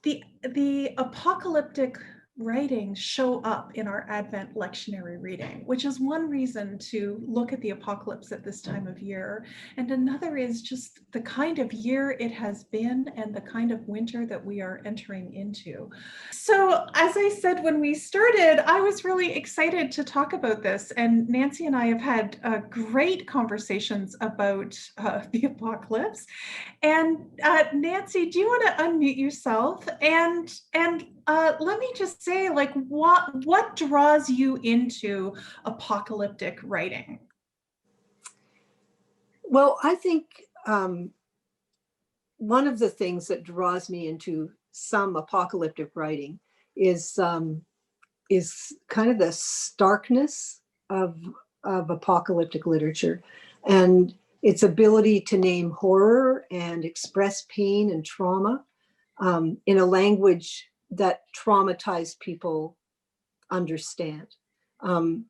the apocalyptic writings show up in our Advent lectionary reading, which is one reason to look at the apocalypse at this time of year. And another is just the kind of year it has been and the kind of winter that we are entering into. So as I said when we started, I was really excited to talk about this. And Nancy and I have had great conversations about the apocalypse. And Nancy, do you want to unmute yourself and let me just say, like, what draws you into apocalyptic writing? Well, I think one of the things that draws me into some apocalyptic writing is kind of the starkness of apocalyptic literature and its ability to name horror and express pain and trauma in a language that traumatized people understand. I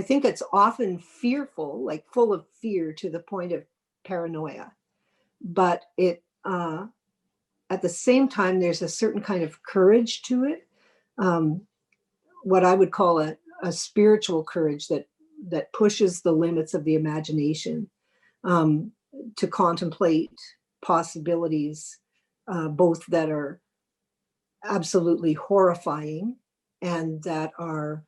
think it's often fearful, like full of fear to the point of paranoia, but at the same time, there's a certain kind of courage to it, what I would call a spiritual courage that pushes the limits of the imagination to contemplate possibilities, both that are absolutely horrifying and that are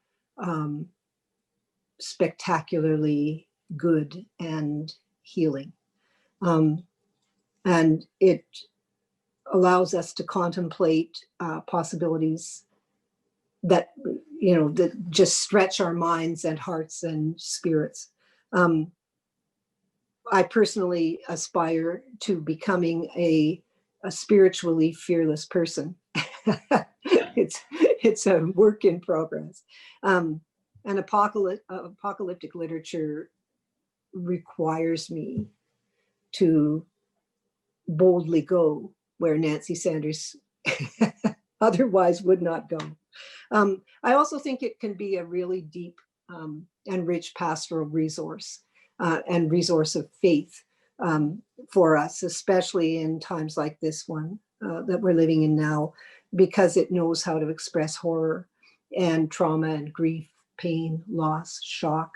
spectacularly good and healing. And it allows us to contemplate possibilities that, that just stretch our minds and hearts and spirits. I personally aspire to becoming a spiritually fearless person. It's a work in progress. And apocalyptic literature requires me to boldly go where Nancy Sanders otherwise would not go. I also think it can be a really deep and rich pastoral resource and resource of faith for us, especially in times like this one that we're living in now, because it knows how to express horror and trauma and grief, pain, loss, shock,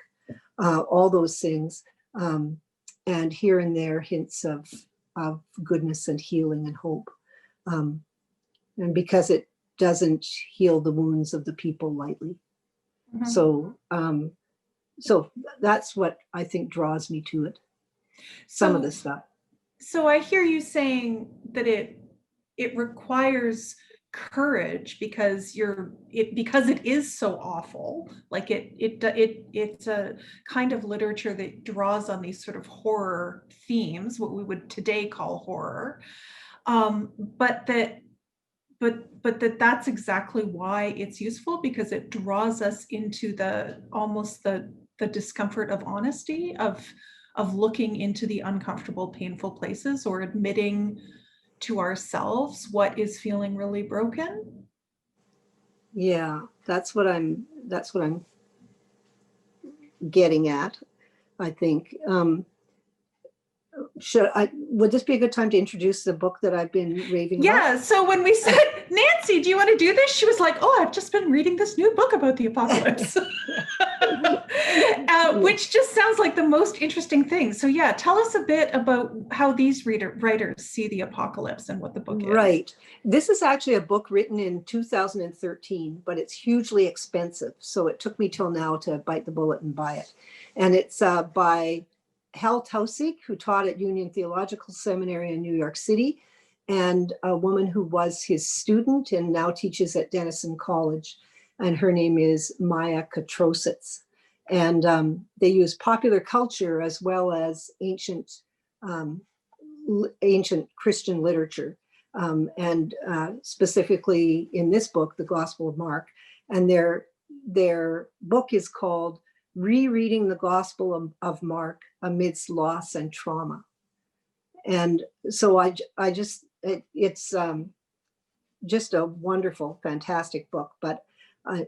all those things. And here and there, hints of goodness and healing and hope. And because it doesn't heal the wounds of the people lightly. Mm-hmm. So that's what I think draws me to it. Some of the stuff. So I hear you saying that it requires courage because it is so awful. Like it's a kind of literature that draws on these sort of horror themes, what we would today call horror, but that's exactly why it's useful, because it draws us into the discomfort of honesty, of looking into the uncomfortable, painful places, or admitting to ourselves what is feeling really broken. Yeah, that's what I'm getting at, I think. Would this be a good time to introduce the book that I've been raving about? Yeah, so when we said, Nancy, do you want to do this? She was like, oh, I've just been reading this new book about the apocalypse. Which just sounds like the most interesting thing. So yeah, tell us a bit about how these writers see the apocalypse and what the book is. Right. This is actually a book written in 2013, but it's hugely expensive. So it took me till now to bite the bullet and buy it. And it's by Hal Tausig, who taught at Union Theological Seminary in New York City, and a woman who was his student and now teaches at Denison College. And her name is Maya Katrositz. And they use popular culture as well as ancient Christian literature. And specifically in this book, the Gospel of Mark. And their book is called Rereading the Gospel of Mark Amidst Loss and Trauma. And so it's just a wonderful, fantastic book, but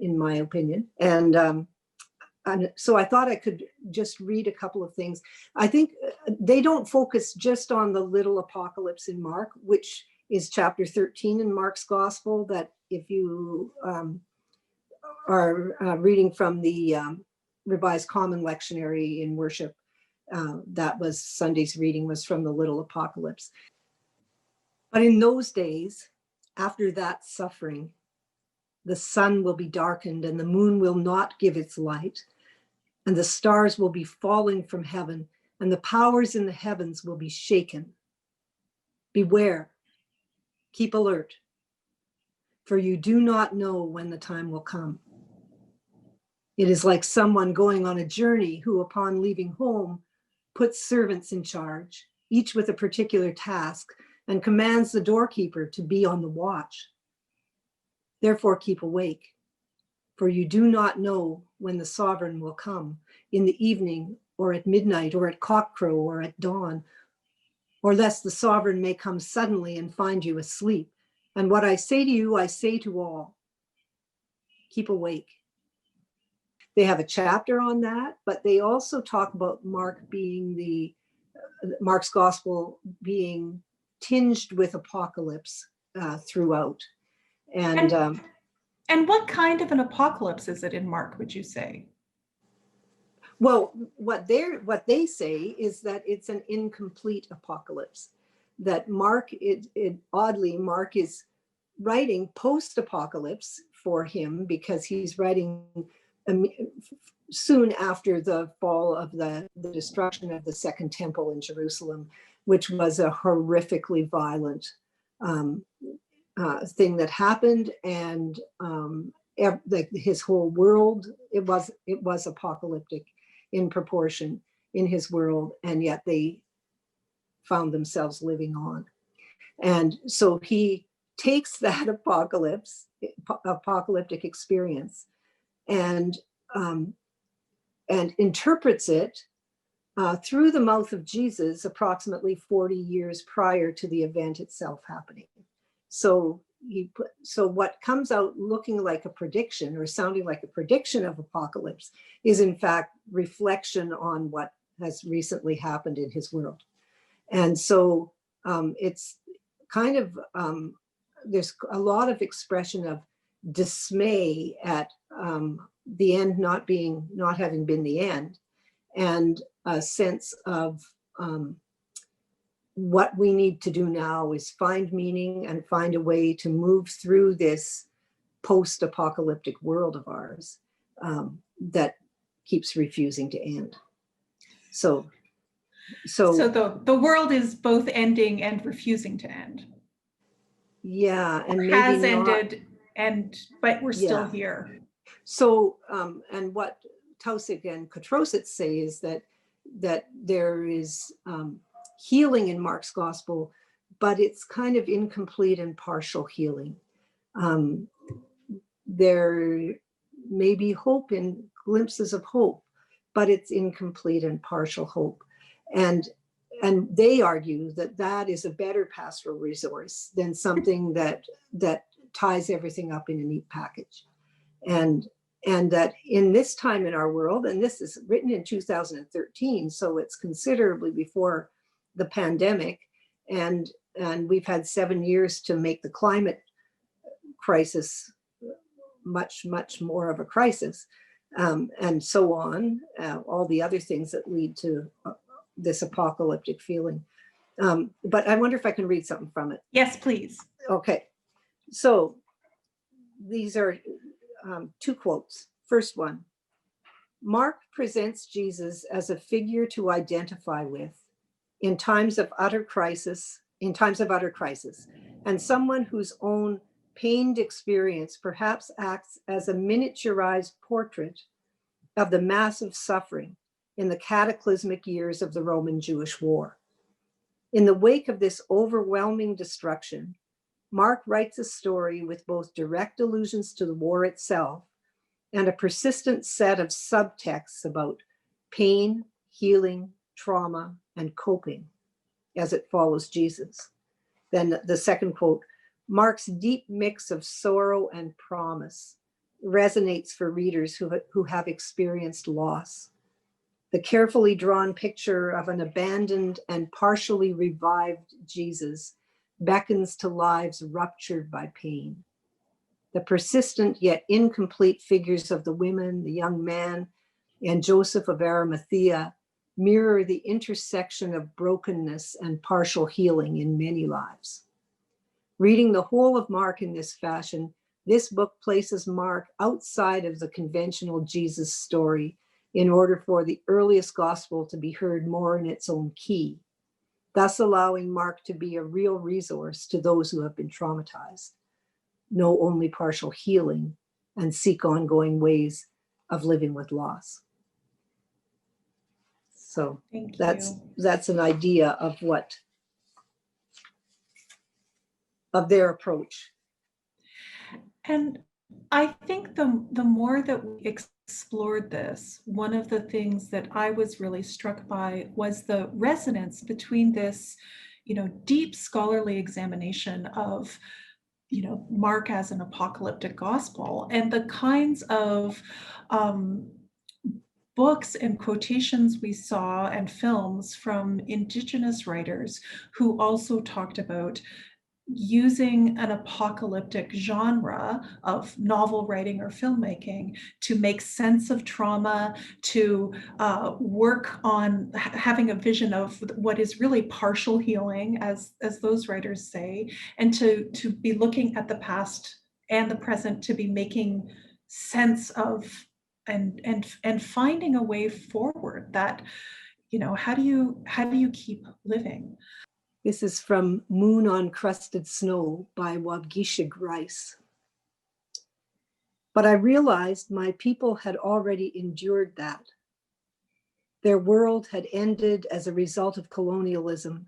in my opinion. And and so I thought I could just read a couple of things. I think they don't focus just on the little apocalypse in Mark, which is chapter 13 in Mark's gospel, that if you are reading from the Revised Common Lectionary in worship, that was Sunday's reading was from the little apocalypse. But in those days, after that suffering, the sun will be darkened and the moon will not give its light, and the stars will be falling from heaven, and the powers in the heavens will be shaken. Beware, keep alert, for you do not know when the time will come. It is like someone going on a journey who, upon leaving home, puts servants in charge, each with a particular task, and commands the doorkeeper to be on the watch. Therefore, keep awake, for you do not know when the sovereign will come, in the evening, or at midnight, or at cockcrow, or at dawn, or lest the sovereign may come suddenly and find you asleep. And what I say to you, I say to all, keep awake. They have a chapter on that, but they also talk about Mark's gospel being tinged with apocalypse throughout. And what kind of an apocalypse is it in Mark, would you say? Well, what they say is that it's an incomplete apocalypse. That Mark, oddly, Mark is writing post-apocalypse for him because he's writing soon after the fall of the destruction of the Second Temple in Jerusalem, which was a horrifically violent thing that happened, and his whole world, it was apocalyptic in proportion in his world, and yet they found themselves living on. And so he takes that apocalyptic experience and interprets it through the mouth of Jesus approximately 40 years prior to the event itself happening. So what comes out looking like a prediction or sounding like a prediction of apocalypse is in fact reflection on what has recently happened in his world. And so it's kind of, there's a lot of expression of dismay at the end not having been the end, and a sense of what we need to do now is find meaning and find a way to move through this post-apocalyptic world of ours that keeps refusing to end. So the world is both ending and refusing to end. Yeah, and maybe has not, ended, but we're still here. So, and what Tausig and Kotrositz say is that there is healing in Mark's gospel, but it's kind of incomplete and partial healing. There may be hope in glimpses of hope, but it's incomplete and partial hope. And they argue that is a better pastoral resource than something that ties everything up in a neat package. And that in this time in our world, and this is written in 2013, so it's considerably before the pandemic, and we've had 7 years to make the climate crisis much more of a crisis, and so on, all the other things that lead to this apocalyptic feeling. But I wonder if I can read something from it. Yes, please. Okay, so these are 2 quotes. First one, Mark presents Jesus as a figure to identify with in times of utter crisis, and someone whose own pained experience perhaps acts as a miniaturized portrait of the massive suffering in the cataclysmic years of the Roman Jewish War. In the wake of this overwhelming destruction, Mark writes a story with both direct allusions to the war itself and a persistent set of subtexts about pain, healing, trauma, and coping as it follows Jesus. Then the second quote, Mark's deep mix of sorrow and promise resonates for readers who have experienced loss. The carefully drawn picture of an abandoned and partially revived Jesus beckons to lives ruptured by pain. The persistent yet incomplete figures of the women, the young man, and Joseph of Arimathea mirror the intersection of brokenness and partial healing in many lives. Reading the whole of Mark in this fashion, this book places Mark outside of the conventional Jesus story in order for the earliest gospel to be heard more in its own key, thus allowing Mark to be a real resource to those who have been traumatized, know only partial healing, and seek ongoing ways of living with loss. So Thank that's an idea of their approach. And I think the more that we explored this, one of the things that I was really struck by was the resonance between this, deep scholarly examination of, Mark as an apocalyptic gospel and the kinds of books and quotations we saw and films from Indigenous writers who also talked about using an apocalyptic genre of novel writing or filmmaking to make sense of trauma, to work on having a vision of what is really partial healing, as those writers say, and to be looking at the past and the present to be making sense of and finding a way forward that, how do you keep living? This is from Moon on Crusted Snow by Wabgishig Rice. But I realized my people had already endured that. Their world had ended as a result of colonialism,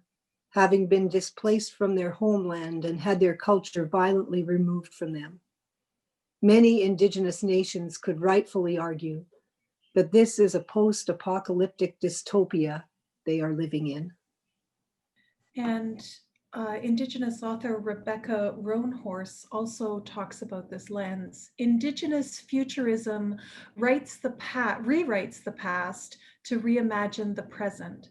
having been displaced from their homeland and had their culture violently removed from them. Many Indigenous nations could rightfully argue that this is a post-apocalyptic dystopia they are living in. And Indigenous author Rebecca Roanhorse also talks about this lens. Indigenous futurism rewrites the past to reimagine the present.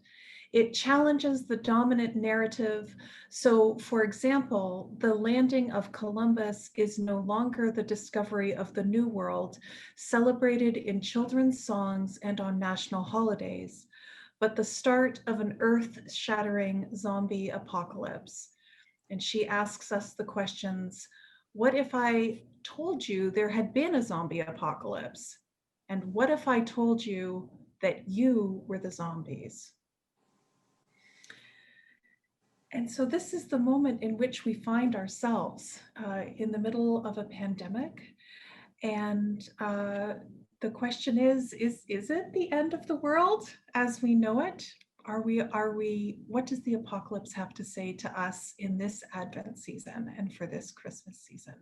It challenges the dominant narrative. So, for example, the landing of Columbus is no longer the discovery of the New World, celebrated in children's songs and on national holidays, but the start of an earth-shattering zombie apocalypse. And she asks us the questions, what if I told you there had been a zombie apocalypse? And what if I told you that you were the zombies? And so this is the moment in which we find ourselves in the middle of a pandemic. And the question is it the end of the world as we know it? What does the apocalypse have to say to us in this Advent season and for this Christmas season?